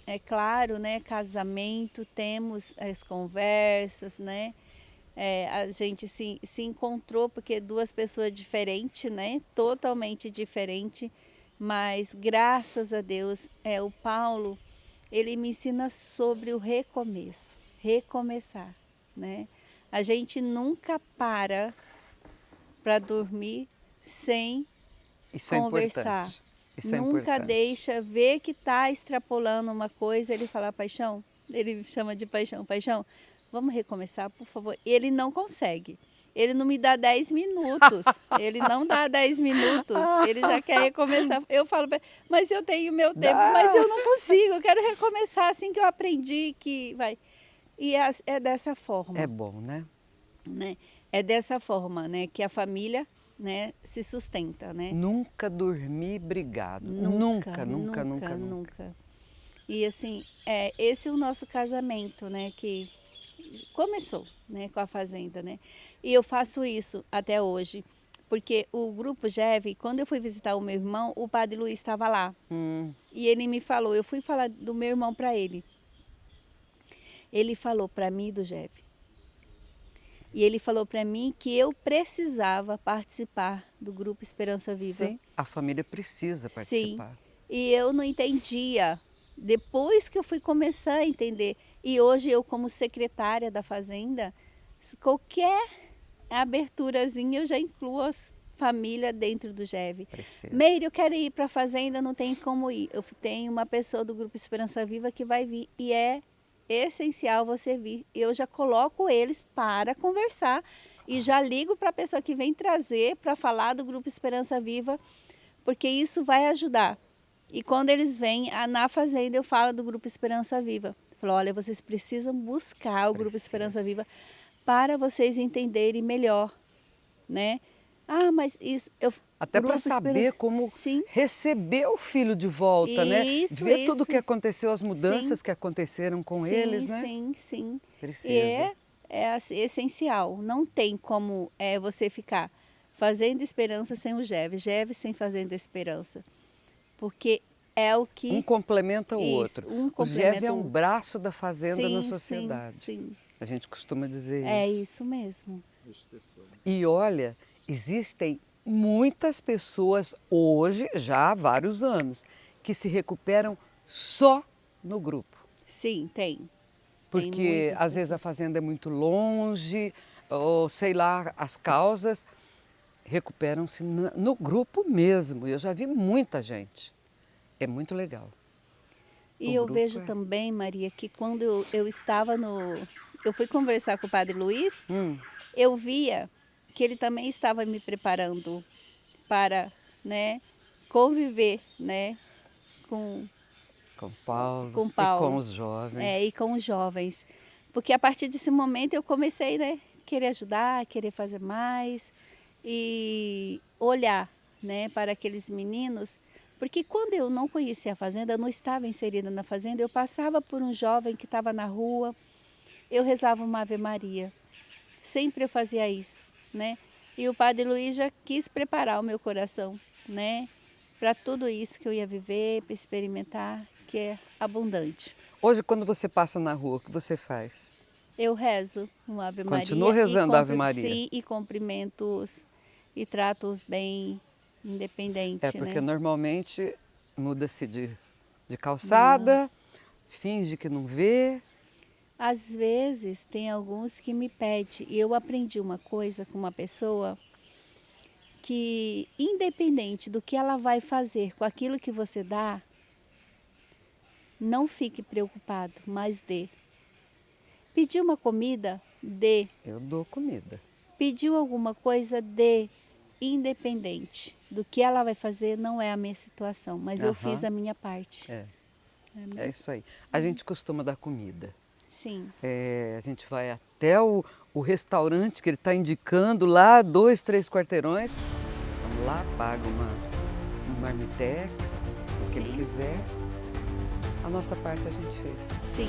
É claro, né? Casamento, temos as conversas, né? A gente se encontrou porque duas pessoas diferentes, né? Totalmente diferentes, mas graças a Deus, o Paulo, ele me ensina sobre o recomeço, recomeçar, né? A gente nunca para dormir sem Isso é conversar. importante. Isso é Nunca importante. deixa ver que está extrapolando uma coisa, ele fala, Paixão, ele chama de Paixão, Paixão, vamos recomeçar, por favor. Ele não consegue. Ele não me dá 10 minutos. Ele não dá 10 minutos. Ele já quer recomeçar. Eu falo, mas eu tenho meu tempo, mas eu não consigo. Eu quero recomeçar assim que eu aprendi que vai. E é dessa forma. É bom, né? É dessa forma, né, que a família, né, se sustenta, né? Nunca dormi brigado. Nunca. E assim, esse é o nosso casamento, né, que começou, né, com a fazenda, né? E eu faço isso até hoje, porque o grupo GEV, quando eu fui visitar o meu irmão, o padre Luiz estava lá. E ele me falou, eu fui falar do meu irmão para ele. Ele falou para mim do GEV. E ele falou para mim que eu precisava participar do grupo Esperança Viva. Sim, a família precisa participar. Sim, e eu não entendia. Depois que eu fui começar a entender, e hoje eu como secretária da Fazenda, qualquer aberturazinha eu já incluo as famílias dentro do GEV. Meire, eu quero ir para a Fazenda, não tem como ir. Eu tenho uma pessoa do grupo Esperança Viva que vai vir e é essencial você vir. Eu já coloco eles para conversar e já ligo para a pessoa que vem trazer para falar do grupo Esperança Viva, porque isso vai ajudar. E quando eles vêm na fazenda, eu falo do grupo Esperança Viva. Eu falo, olha, vocês precisam buscar o grupo Esperança Viva para vocês entenderem melhor, né? Mas isso... Até para saber como receber o filho de volta, né? Ver tudo o que aconteceu, as mudanças que aconteceram com eles, né? Sim. Precisa. E é essencial. Não tem como você ficar fazendo esperança sem o GEV, GEV sem fazendo esperança. Porque é o que... Um complementa o outro. O GEV é um outro. braço da fazenda na sociedade. Sim. A gente costuma dizer isso. É isso mesmo. E olha, existem muitas pessoas hoje, já há vários anos, que se recuperam só no grupo. Sim, tem. Porque às vezes a fazenda é muito longe, ou sei lá, as causas recuperam-se no grupo mesmo. Eu já vi muita gente. É muito legal. E eu vejo também, Maria, que quando eu estava eu fui conversar com o padre Luiz, eu via que ele também estava me preparando para, né, conviver, né, com Paulo com e com os jovens. E com os jovens. Porque a partir desse momento eu comecei, né, querer ajudar, querer fazer mais e olhar, né, para aqueles meninos. Porque quando eu não conhecia a fazenda, eu não estava inserida na fazenda, eu passava por um jovem que estava na rua, eu rezava uma Ave Maria. Sempre eu fazia isso, né? E o Padre Luiz já quis preparar o meu coração, né, para tudo isso que eu ia viver, para experimentar, que é abundante. Hoje, quando você passa na rua, o que você faz? Eu rezo uma Ave Maria. Continua rezando a Ave Maria? Sim, e cumprimento-os e trato-os bem, independente, Porque né? normalmente muda-se de calçada, finge que não vê. Às vezes tem alguns que me pedem, e eu aprendi uma coisa com uma pessoa, que independente do que ela vai fazer com aquilo que você dá, não fique preocupado, mas dê. Pediu uma comida? Dê. Eu dou comida. Pediu alguma coisa? Dê. Independente do que ela vai fazer, não é a minha situação, mas eu fiz a minha parte. É isso aí. A gente costuma dar comida. Sim. A gente vai até o restaurante que ele está indicando lá, 2, 3 quarteirões. Vamos lá, paga um marmitex, o que ele quiser. A nossa parte a gente fez. Sim.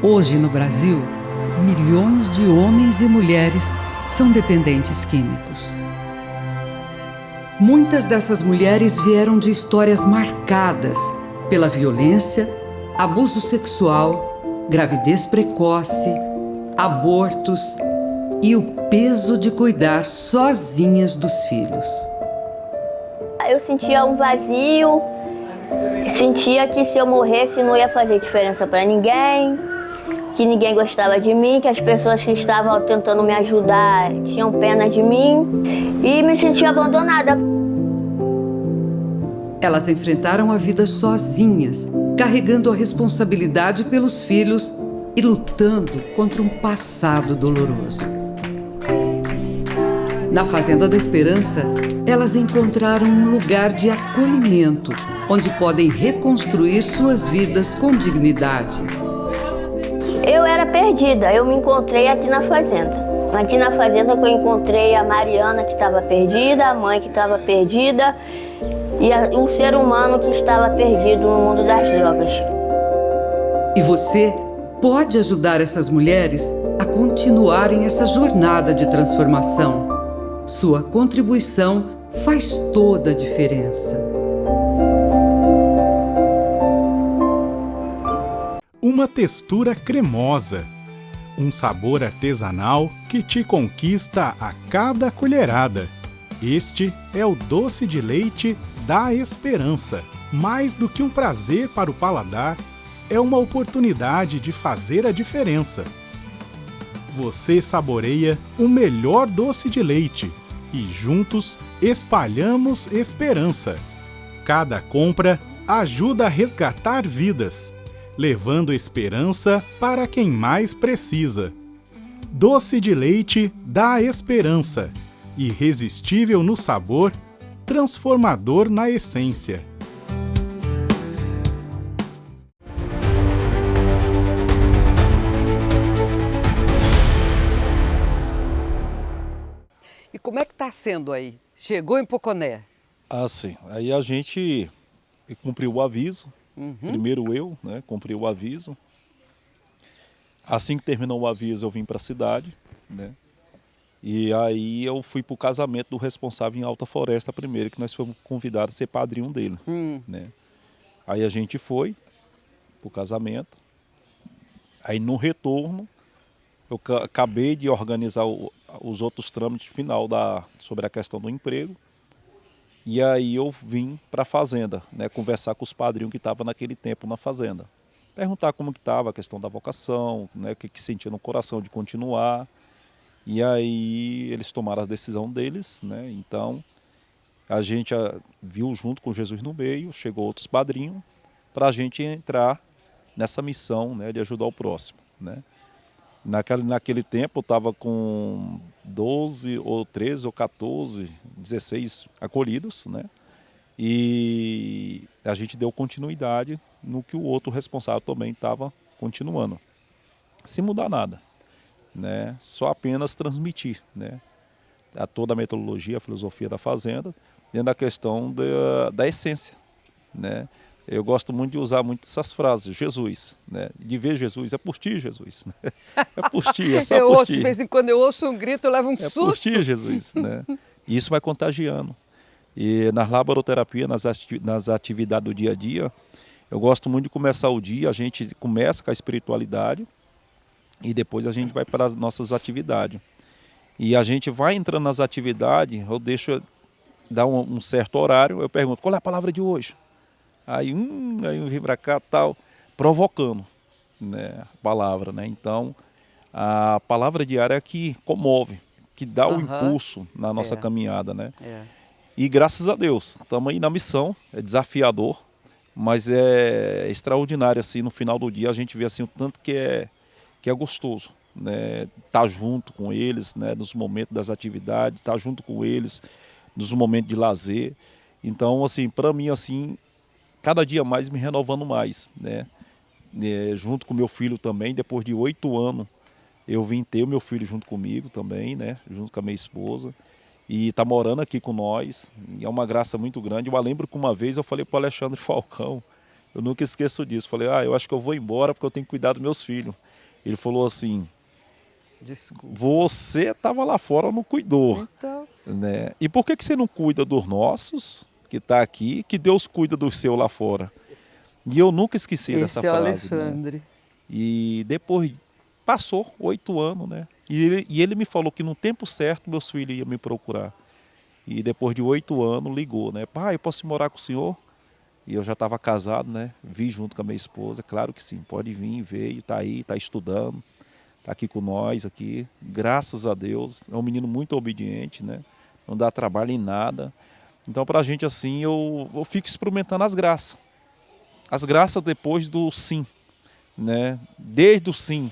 Hoje no Brasil, milhões de homens e mulheres são dependentes químicos. Muitas dessas mulheres vieram de histórias marcadas pela violência, abuso sexual, gravidez precoce, abortos e o peso de cuidar sozinhas dos filhos. Eu sentia um vazio, sentia que se eu morresse não ia fazer diferença para ninguém, que ninguém gostava de mim, que as pessoas que estavam tentando me ajudar tinham pena de mim e me sentia abandonada. Elas enfrentaram a vida sozinhas, carregando a responsabilidade pelos filhos e lutando contra um passado doloroso. Na Fazenda da Esperança, elas encontraram um lugar de acolhimento, onde podem reconstruir suas vidas com dignidade. Eu era perdida, eu me encontrei aqui na fazenda. Aqui na fazenda que eu encontrei a Mariana, que estava perdida, a mãe que estava perdida e um ser humano que estava perdido no mundo das drogas. E você pode ajudar essas mulheres a continuarem essa jornada de transformação. Sua contribuição faz toda a diferença. Uma textura cremosa, um sabor artesanal que te conquista a cada colherada. Este é o doce de leite da Esperança. Mais do que um prazer para o paladar, é uma oportunidade de fazer a diferença. Você saboreia o melhor doce de leite e juntos espalhamos esperança. Cada compra ajuda a resgatar vidas, levando esperança para quem mais precisa. Doce de leite da Esperança, irresistível no sabor, transformador na essência. E como é que está sendo aí? Chegou em Poconé? Sim. Aí a gente cumpriu o aviso. Primeiro eu, né, cumpri o aviso. Assim que terminou o aviso, eu vim para a cidade, né? E aí eu fui para o casamento do responsável em Alta Floresta primeiro, que nós fomos convidados a ser padrinho dele, né? Aí a gente foi para o casamento. Aí no retorno, eu acabei de organizar os outros trâmites final sobre a questão do emprego. E aí eu vim para a fazenda, né, conversar com os padrinhos que estavam naquele tempo na fazenda. Perguntar como que estava a questão da vocação, né, o que sentia no coração de continuar. E aí eles tomaram a decisão deles, né? Então a gente viu junto com Jesus no meio, chegou outros padrinhos, para a gente entrar nessa missão, né, de ajudar o próximo, né? Naquele tempo eu estava com 12 ou 13 ou 14, 16 acolhidos, né? E a gente deu continuidade no que o outro responsável também estava continuando, sem mudar nada, né? Só apenas transmitir, né? A toda a metodologia, a filosofia da fazenda, dentro da questão da essência, né? Eu gosto muito de usar muito essas frases, Jesus, né? De ver Jesus, é por ti, Jesus. Né? É por ti, é só Eu por ouço, ti. de vez em quando eu ouço um grito, eu levo um É por susto. ti, Jesus, né? E isso vai contagiando. E nas laboratorias, nas atividades do dia a dia, eu gosto muito de começar o dia, a gente começa com a espiritualidade e depois a gente vai para as nossas atividades. E a gente vai entrando nas atividades, eu deixo dar um certo horário, eu pergunto, qual é a palavra de hoje? Aí eu vim para cá, tal, provocando, né, a palavra, né? Então, a palavra diária é que comove, que dá o impulso na nossa caminhada, né? E graças a Deus, estamos aí na missão, é desafiador, mas é extraordinário, assim, no final do dia a gente vê assim o tanto que é gostoso, né? Tá junto com eles, né, nos momentos das atividades, tá junto com eles nos momentos de lazer. Então, assim, para mim, assim, cada dia mais me renovando mais, né? Junto com meu filho também, depois de 8 anos, eu vim ter o meu filho junto comigo também, né? Junto com a minha esposa. E está morando aqui com nós, e é uma graça muito grande. Eu lembro que uma vez eu falei para o Alexandre Falcão, eu nunca esqueço disso, falei, eu acho que eu vou embora porque eu tenho que cuidar dos meus filhos. Ele falou assim, Desculpa. você estava lá fora, não cuidou. Então, Né? E por que você não cuida dos nossos, que está aqui, que Deus cuida do seu lá fora? E eu nunca esqueci dessa esse é o frase. Né? Alexandre. E depois passou 8 anos, né? E ele me falou que no tempo certo meus filhos iam me procurar. E depois de 8 anos ligou, né? Pai, eu posso morar com o senhor? E eu já estava casado, né? Vi junto com a minha esposa, claro que sim, pode vir, veio, está aí, está estudando, está aqui com nós, aqui. Graças a Deus, é um menino muito obediente, né? Não dá trabalho em nada. Então, para a gente assim, eu fico experimentando as graças. As graças depois do sim, né? Desde o sim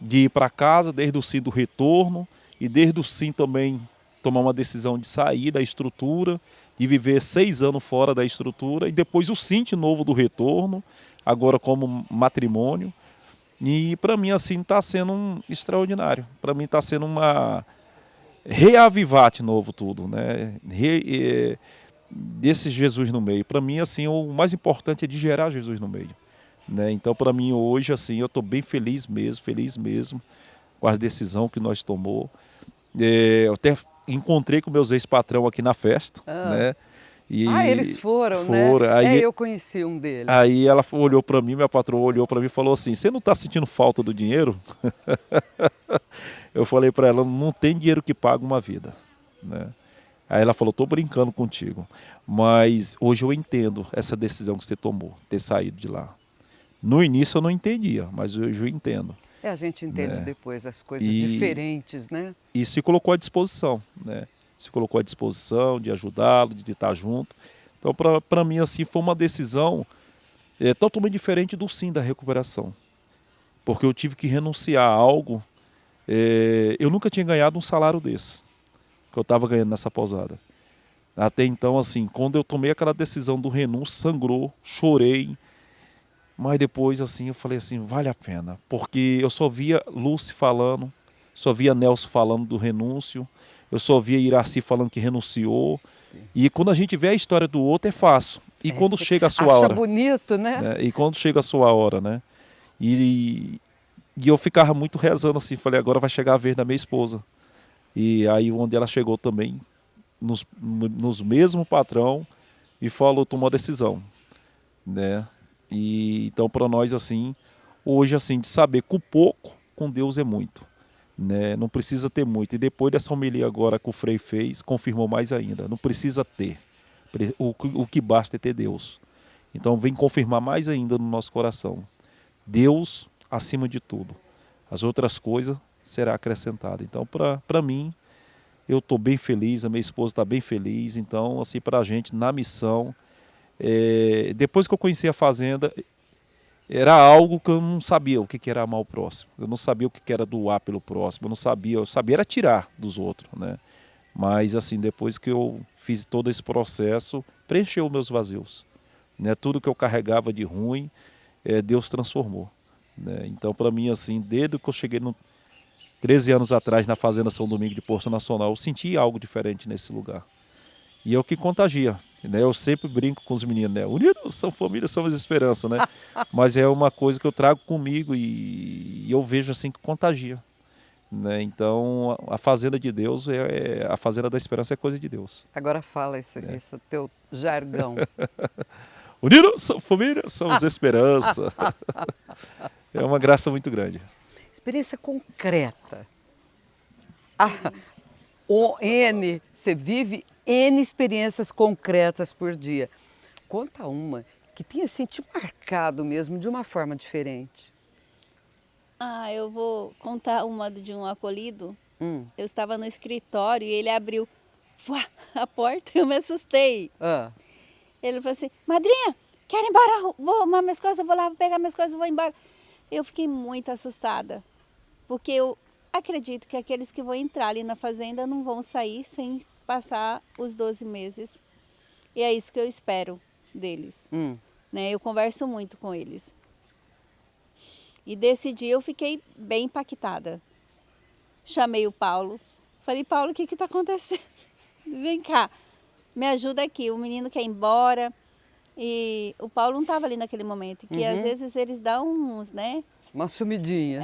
de ir para casa, desde o sim do retorno e desde o sim também tomar uma decisão de sair da estrutura, de viver 6 anos fora da estrutura e depois o sim de novo do retorno, agora como matrimônio. E para mim assim está sendo extraordinário. Para mim está sendo uma reavivar de novo tudo, né? Desse Jesus no meio. Para mim assim o mais importante é de gerar Jesus no meio. Né? Então, para mim, hoje, assim, eu estou bem feliz mesmo, com a decisão que nós tomou. Eu até encontrei com meus ex-patrão aqui na festa, né? E eles foram, né? Aí, eu conheci um deles. Aí ela olhou para mim, minha patroa olhou para mim e falou assim, você não está sentindo falta do dinheiro? Eu falei para ela, não tem dinheiro que pague uma vida, né? Aí ela falou, estou brincando contigo, mas hoje eu entendo essa decisão que você tomou, ter saído de lá. No início eu não entendia, mas hoje eu entendo. A gente entende depois as coisas E diferentes, né? E se colocou à disposição, né? Se colocou à disposição de ajudá-lo, de estar junto. Então, para mim, assim, foi uma decisão totalmente diferente do sim da recuperação. Porque eu tive que renunciar a algo. Eu nunca tinha ganhado um salário desse, que eu estava ganhando nessa pousada. Até então, assim, quando eu tomei aquela decisão do renúncio, sangrou, chorei. Mas depois, assim, eu falei assim, vale a pena. Porque eu só via Lúcia falando, só via Nelson falando do renúncio, eu só via Iraci falando que renunciou. Sim. E quando a gente vê a história do outro, é fácil. E quando chega a sua hora... Acha bonito, né? E quando chega a sua hora, né? E eu ficava muito rezando assim, falei, agora vai chegar a vez da minha esposa. E aí onde ela chegou também, nos mesmo patrão, e falou, tomou a decisão, né? E então para nós assim, hoje assim, de saber que o pouco com Deus é muito, né? Não precisa ter muito. E depois dessa homilia agora que o Frei fez, confirmou mais ainda, não precisa ter. O que basta é ter Deus. Então vem confirmar mais ainda no nosso coração. Deus acima de tudo. As outras coisas será acrescentada. Então para mim, eu estou bem feliz, a minha esposa está bem feliz. Então assim, para a gente na missão, depois que eu conheci a fazenda, era algo que eu não sabia o que era amar o próximo. Eu não sabia o que era doar pelo próximo. Eu sabia era tirar dos outros, né? Mas assim, depois que eu fiz todo esse processo, preencheu os meus vazios, né? Tudo que eu carregava de ruim, Deus transformou, né? Então, para mim, assim, desde que eu cheguei 13 anos atrás na Fazenda São Domingo de Porto Nacional, eu senti algo diferente nesse lugar. E é o que contagia, né? Eu sempre brinco com os meninos, né? Unidos são família, somos esperança, né? Mas é uma coisa que eu trago comigo e eu vejo assim que contagia, né? Então a Fazenda de Deus, a Fazenda da Esperança é coisa de Deus. Agora fala esse teu jargão. Unidos são família, somos esperança. É uma graça muito grande. Experiência concreta. Você vive N experiências concretas por dia. Conta uma que tenha assim, te marcado mesmo de uma forma diferente. Eu vou contar uma de um acolhido. Eu estava no escritório e ele abriu a porta e eu me assustei. Ele falou assim, madrinha, quero ir embora, vou arrumar minhas coisas, vou lá vou pegar minhas coisas, vou embora. Eu fiquei muito assustada, porque eu acredito que aqueles que vão entrar ali na fazenda não vão sair sem passar os 12 meses. E é isso que eu espero deles. Né? Eu converso muito com eles. E desse dia eu fiquei bem impactada. Chamei o Paulo. Falei, Paulo, o que está acontecendo? Vem cá, me ajuda aqui. O menino quer ir embora. E o Paulo não estava ali naquele momento. Que às vezes eles dão uns, né? Uma sumidinha.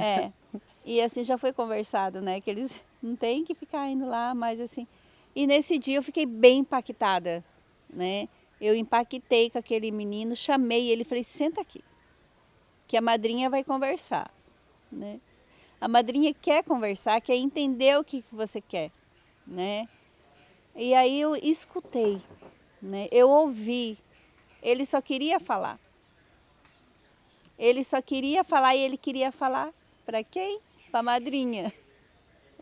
E assim já foi conversado, né? Que eles não têm que ficar indo lá, mas assim... E nesse dia eu fiquei bem impactada, né? Eu impactei com aquele menino, chamei ele, falei, senta aqui, que a madrinha vai conversar, né? A madrinha quer conversar, quer entender o que você quer, né? E aí eu escutei, né? Eu ouvi, ele só queria falar. Ele só queria falar e ele queria falar para quem? Para a madrinha,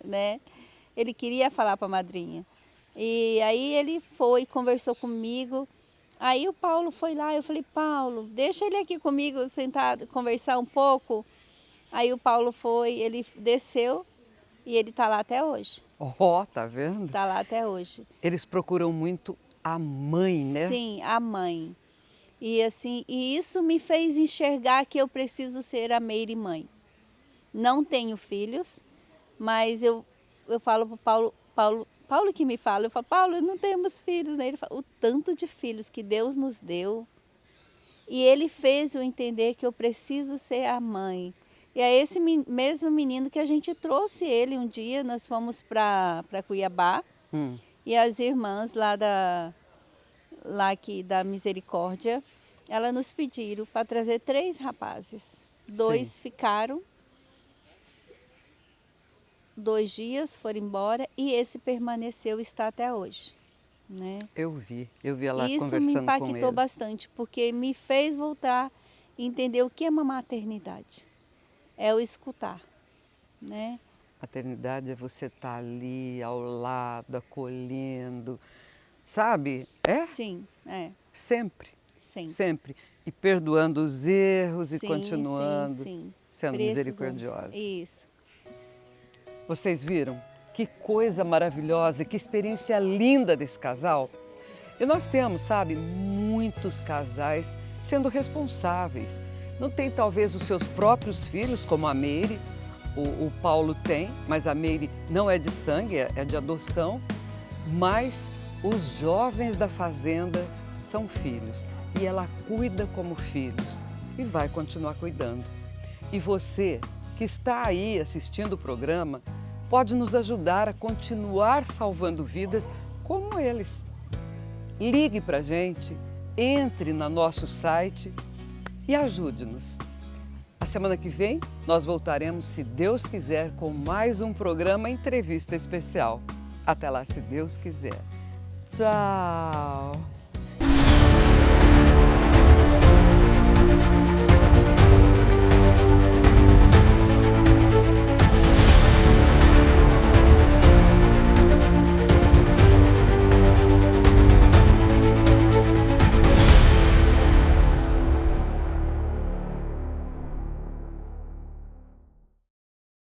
né? Ele queria falar para a madrinha. E aí ele foi, conversou comigo. Aí o Paulo foi lá, eu falei, Paulo, deixa ele aqui comigo, sentado, conversar um pouco. Aí o Paulo foi, ele desceu e ele está lá até hoje. Tá vendo? Está lá até hoje. Eles procuram muito a mãe, né? Sim, a mãe. E assim, e isso me fez enxergar que eu preciso ser a Meire mãe. Não tenho filhos, mas eu falo para o Paulo que me fala, eu falo, Paulo, não temos filhos, né? Ele fala, o tanto de filhos que Deus nos deu. E ele fez eu entender que eu preciso ser a mãe. E é esse mesmo menino que a gente trouxe ele um dia, nós fomos para Cuiabá, e as irmãs lá aqui da Misericórdia, elas nos pediram para trazer 3 rapazes. 2 ficaram, 2 dias foram embora e esse permaneceu, está até hoje, né? Eu vi ela Isso conversando com ele. me impactou bastante, porque me fez voltar a entender o que é uma maternidade. É o escutar, né? Maternidade é você estar ali ao lado, acolhendo, sabe? Sim, Sempre. Sim. Sempre. E perdoando os erros e continuando sendo Precisamos. misericordiosa. Isso. Vocês viram? Que coisa maravilhosa, que experiência linda desse casal. E nós temos, sabe, muitos casais sendo responsáveis. Não tem talvez os seus próprios filhos, como a Meire, o Paulo tem, mas a Meire não é de sangue, é de adoção. Mas os jovens da fazenda são filhos e ela cuida como filhos e vai continuar cuidando. E você que está aí assistindo o programa pode nos ajudar a continuar salvando vidas como eles. Ligue para a gente, entre no nosso site e ajude-nos. A semana que vem nós voltaremos, se Deus quiser, com mais um programa Entrevista Especial. Até lá, se Deus quiser. Tchau!